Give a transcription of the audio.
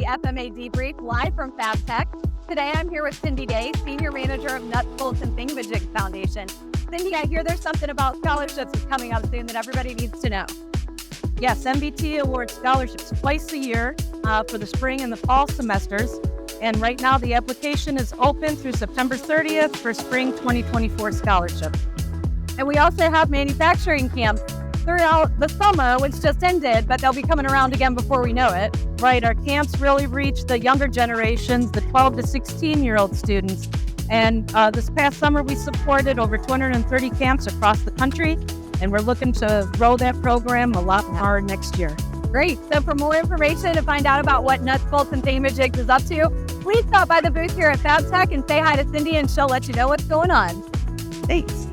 FMA Debrief live from FABTECH. Today I'm here with Cindy Day, Senior Manager of Nuts, Bolts, and Thingamajigs Foundation. Cindy, I hear there's something about scholarships that's coming up soon that everybody needs to know. Yes, MBT awards scholarships twice a year for the spring and the fall semesters. And right now the application is open through September 30th for spring 2024 scholarship. And we also have manufacturing camps throughout the summer, which just ended, but they'll be coming around again before we know it. Right, our camps really reach the younger generations, the 12 to 16-year-old students. And this past summer, we supported over 230 camps across the country, and we're looking to grow that program a lot more next year. Great. So for more information to find out about what Nuts, Bolts, and Thingamajigs is up to, please stop by the booth here at FABTECH and say hi to Cindy, and she'll let you know what's going on. Thanks.